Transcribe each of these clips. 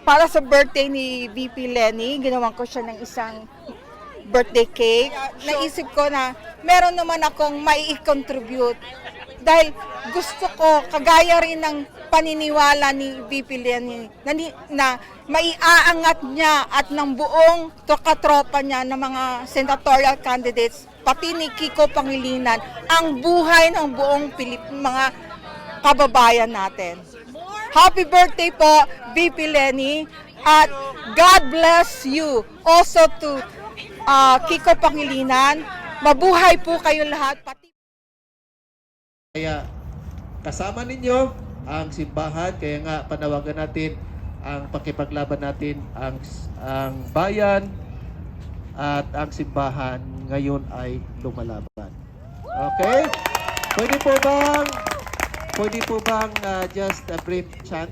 para sa birthday ni VP Leni, ginawan ko siya ng isang birthday cake. Naisip ko na meron naman akong mai-contribute dahil gusto ko, kagaya rin ng paniniwala ni VP Leni na maiaangat niya at ng buong katropa niya ng mga senatorial candidates, pati ni Kiko Pangilinan, ang buhay ng buong mga kababayan natin. Happy birthday po, VP Leni, at God bless you also to Kiko Pangilinan. Mabuhay po kayo lahat. Kaya kasama ninyo ang simbahan, kaya nga panawagan natin ang pakipaglaban natin ang bayan at ang simbahan ngayon ay lumalaban. Okay? Pwede po bang just a brief chant?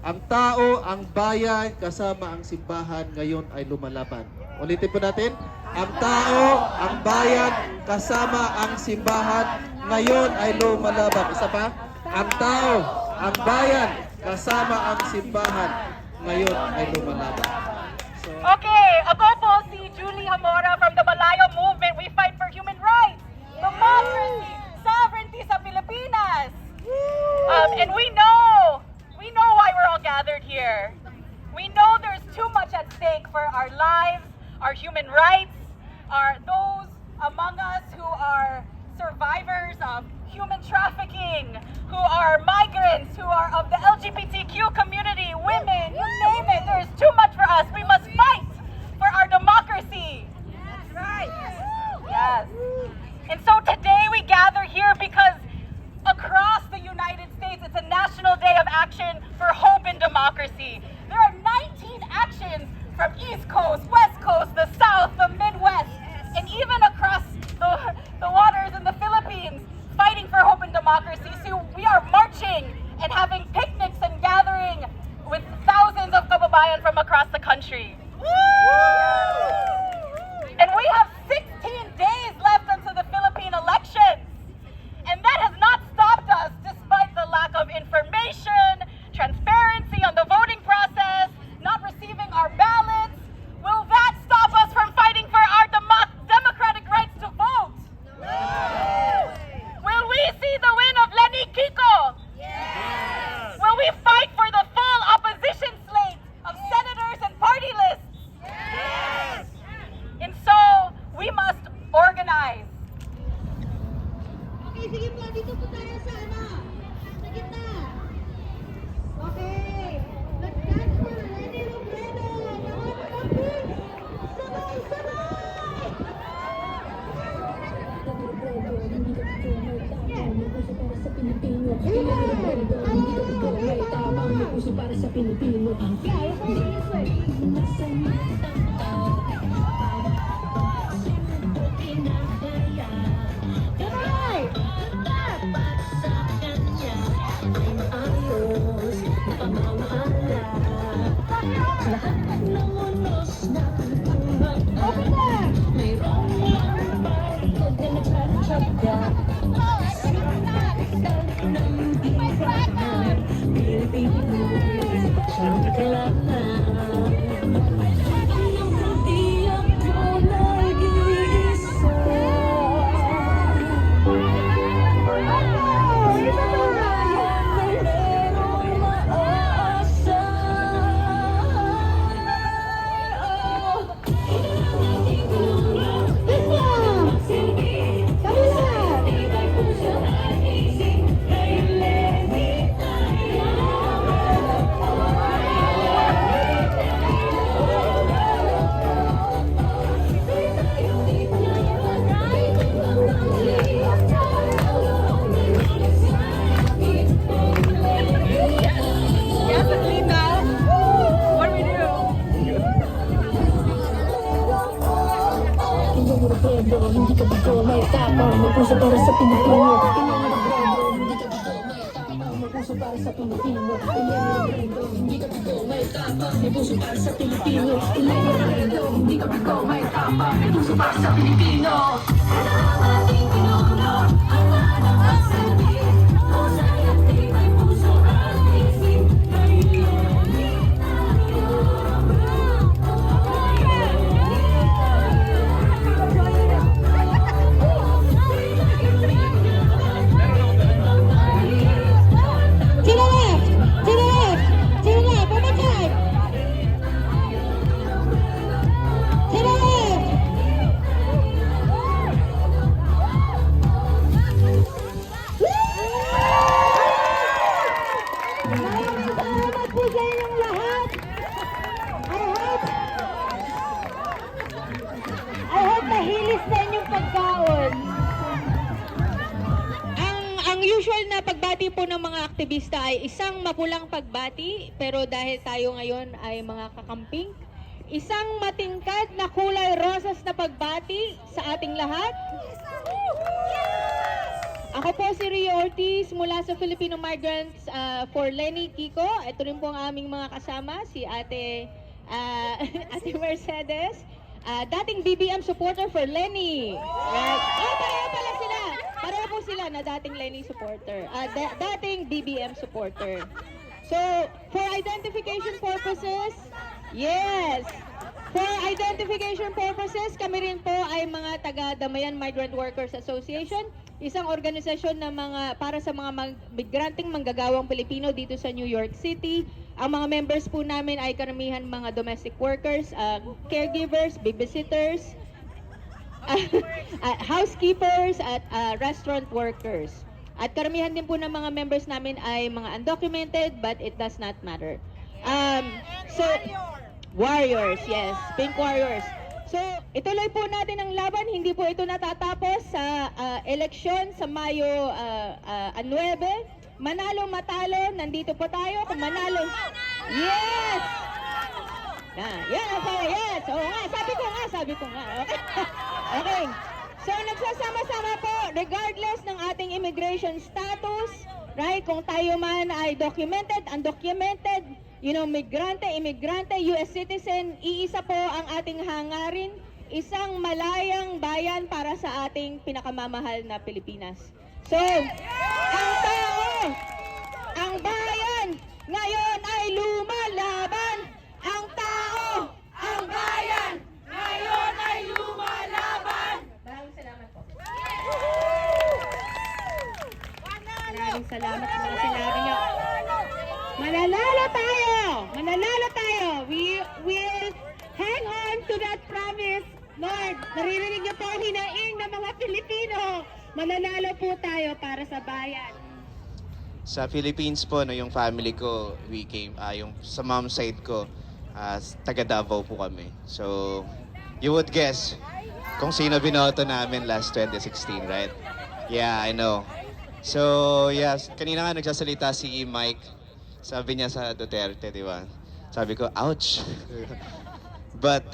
Ang tao, ang bayan, kasama ang simbahan ngayon ay lumalaban. Ulitin po natin. Ang tao, ang bayan, kasama ang simbahan ngayon ay lumalaban. Isa pa. Ang tao, ang bayan, kasama ang simbahan ngayon ay lumalaban. Okay, ako po si Julie Hamora from the Malayo Movement. We fight for human rights, democracy, sovereignty sa Pilipinas. And we know why we're all gathered here. We know there's too much at stake for our lives, our human rights, those among us who are survivors of human trafficking, who are migrants, who are of the LGBTQ community, women, you name it. There's too much for us. We must fight for our democracy. That's right. Yes. And so today we gather here because across the United States, it's a National Day of Action for Hope and Democracy. There are 19 actions from East Coast, West Coast, the South, the Midwest, and even across the waters in the Philippines, fighting for hope and democracy. So we are marching and having picnics and gathering with thousands of kababayan from across the country. And we have 16 days left until the Philippine elections. And that has not stopped us despite the lack of information, transparency on the voting process, not receiving our ballots. Will that stop us from fighting for our democratic rights to vote? No. Will we see the win of Leni Kiko? Yes. Will we fight for the full opposition slate of senators and party lists? Yes. And so, we must organize. Okay, sige po, dito po tayo sa sa gitna. Okay, let's dance for Leni Robredo. Mga kapatid, para sa Pilipino. Kaya ko hindi ka bigo, may tapang, may puso para sa Pilipino. Hindi ka bigo, may tapang, may puso para sa Pilipino. Hindi ka bigo, may tapang, may puso para sa Pilipino. Hindi ka bigo, may tapang, may puso para sa Pilipino. Ano ang ating pinuno? Ang anong ang sabihin? Pusay at tibay puso at isip. Kay Leni tayo. inyong lahat. I hope mahilis na inyong pagkaon. Ang usual na pagbati po ng mga aktivista ay isang mapulang pagbati, pero dahil tayo ngayon ay mga kakamping, isang matingkad na kulay rosas na pagbati sa ating lahat. Ako po si Rio Ortiz mula sa Filipino Migrants for Leni, Kiko. Ito rin po ang aming mga kasama, si Ate Mercedes. Dating BBM supporter for Leni. Right? Pareho pala sila. Pareho po sila na dating Leni supporter. Dating BBM supporter. So, for identification purposes, yes. For identification purposes, kami rin po ay mga taga-Damayan Migrant Workers Association, isang organisasyon na para sa mga migranteng manggagawang Pilipino dito sa New York City. Ang mga members po namin ay karamihan mga domestic workers, caregivers, babysitters, housekeepers, at restaurant workers. At karamihan din po ng mga members namin ay mga undocumented, but it does not matter. Warriors, yes, Pink Warriors. So, ituloy po natin ang laban. Hindi po ito natatapos sa eleksyon sa Mayo 9. Manalo, matalo, nandito po tayo. Kung manalo, yes! Yes! Oo nga, sabi ko nga. Okay. Okay. So, nagsasama-sama po, regardless ng ating immigration status, right? Kung tayo man ay documented, undocumented, migrante, imigrante, US citizen, iisa po ang ating hangarin, isang malayang bayan para sa ating pinakamamahal na Pilipinas. So, ang tao, ang bayan, ngayon ay lumalaban. Ang tao, ang bayan, ngayon ay lumalaban. Maraming salamat po. Maraming salamat sa mga sinabi niyo. Mananalo tayo! Mananalo tayo! We will hang on to that promise. Lord, naririnig niyo po ang hinaing ng mga Pilipino. Mananalo po tayo para sa bayan. Sa Philippines po, yung family ko, we came, yung sa mom side ko, taga Davao po kami. So, you would guess kung sino binoto namin last 2016, right? Yeah, I know. So, yes, kanina nga nagsasalita si Mike. Sabi niya sa Duterte, di ba? Sabi ko, ouch! But,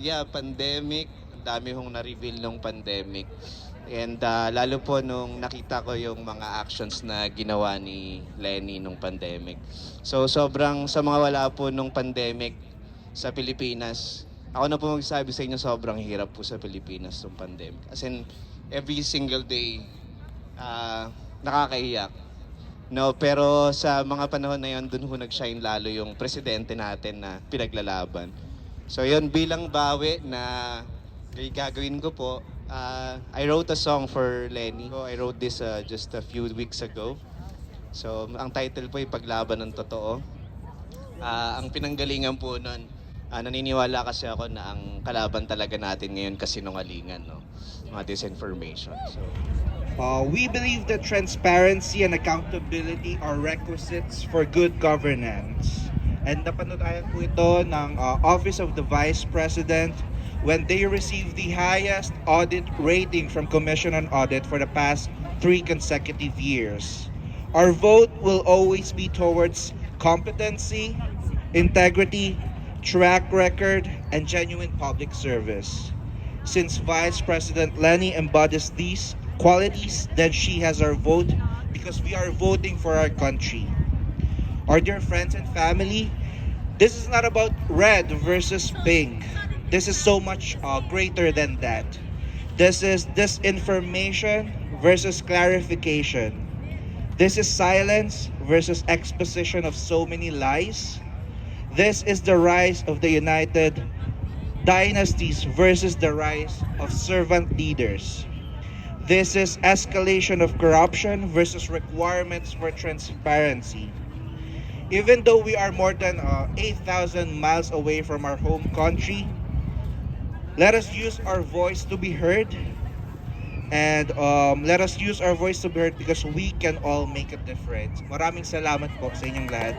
yeah, pandemic, dami hong na-reveal nung pandemic. And lalo po nung nakita ko yung mga actions na ginawa ni Leni nung pandemic. So, sobrang, sa mga wala po nung pandemic sa Pilipinas, ako na po magsasabi sa inyo, sobrang hirap po sa Pilipinas nung pandemic. As in, every single day, nakakaiyak. No, pero sa mga panahon na yun, dun ho nag-shine lalo yung presidente natin na pinaglalaban. So yun, bilang bawi na gagawin ko po, I wrote a song for Leni. I wrote this just a few weeks ago. So ang title po ay Paglaban ng Totoo. Ang pinanggalingan po nun, naniniwala kasi ako na ang kalaban talaga natin ngayon kasinungalingan, no? Mga disinformation. So, we believe that transparency and accountability are requisites for good governance. And napanood po ito ng Office of the Vice President when they received the highest audit rating from Commission on Audit for the past 3 consecutive years. Our vote will always be towards competency, integrity, track record, and genuine public service. Since Vice President Leni embodies these qualities, then she has our vote because we are voting for our country. Our dear friends and family, this is not about red versus pink. This is so much greater than that. This is disinformation versus clarification. This is silence versus exposition of so many lies. This is the rise of the united dynasties versus the rise of servant leaders. This is escalation of corruption versus requirements for transparency. Even though we are more than 8,000 miles away from our home country, let us use our voice to be heard. And let us use our voice to be heard because we can all make a difference. Maraming salamat po sa inyong lahat.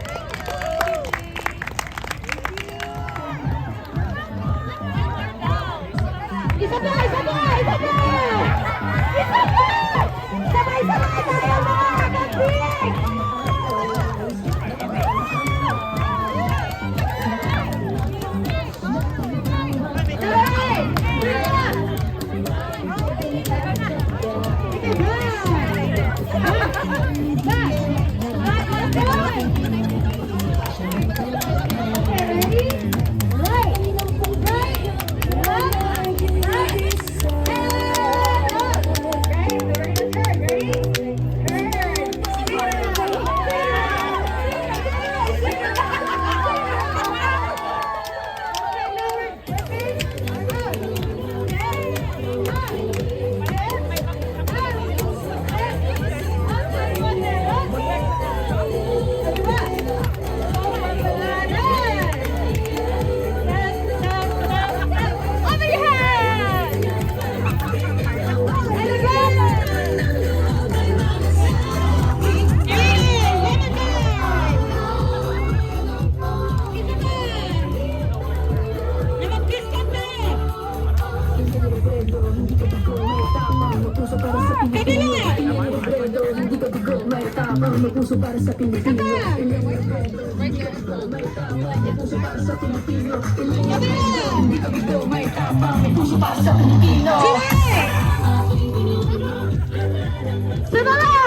may puso para sa Pilipino. Ilan yung Robredo, hindi ka bito, may tapang, may puso para sa Pilipino. Ilan yung Robredo, hindi ka bito, may tapang, may puso para sa Pilipino. Sumunod!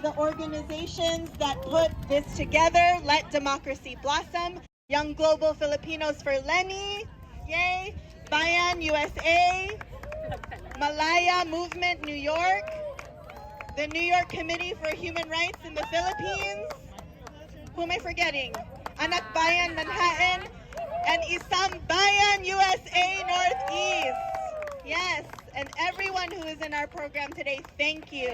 The organizations that put this together, Let Democracy Blossom, Young Global Filipinos for Leni, yay, Bayan USA, Malaya Movement New York, the New York Committee for Human Rights in the Philippines, who am I forgetting? Anak Bayan Manhattan, and Isang Bayan USA Northeast. Yes, and everyone who is in our program today, thank you.